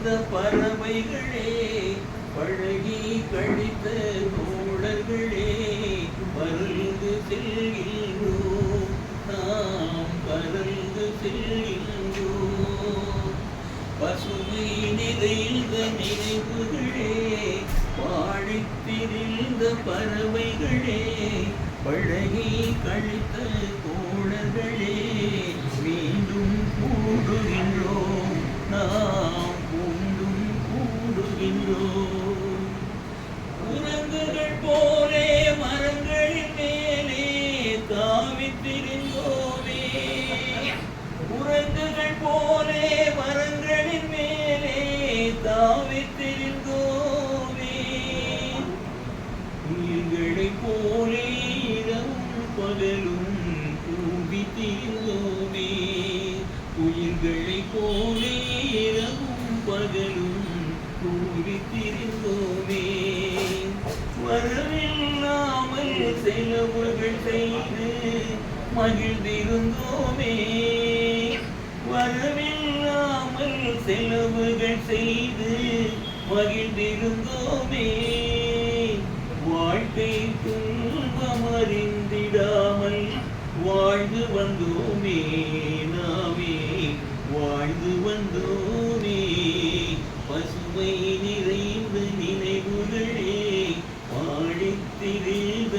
திரிந்த பறவைகளே, பழகி கழித்த தோழர்களே, பறந்து செல்கின்றோம், நாம் பறந்து செல்கின்றோம். பசுமை நிறைந்த நினைவுகளே, வாழித் திரிந்த பறவைகளே, பழகி கழித்த தோழர்களே, மீண்டும் கூடுகின்றோம், நாம் மீண்டும் கூடுகின்றோம். குரங்குகள் போலே மரங்களின் மேலே தாவித் திரிந்தோமே, குரங்குகள் போலே மரங்களின் மேலே தாவித் திரிந்தோமே, உயிர்களைப் போலே இரவும் பகலும் கூவித் திரிந்தோமே, உயிர்களைப் போலே இரவும் பகலும் கூவித் திரிந்தோமே. வரவில்லாமல் செலவுகள் செய்து மகிழ்ந்திருந்தோமே, வரவில்லாமல் செலவுகள் செய்து மகிழ்ந்திருந்தோமே. வாழ்க்கை துன்பம் அறிந்திடாமல் வாழ்ந்து வந்தோமே, நாமே வாழ்ந்து வந்தோமே. பசுமை நிறைந்த நினைவுகளே, வாழித் திரிந்த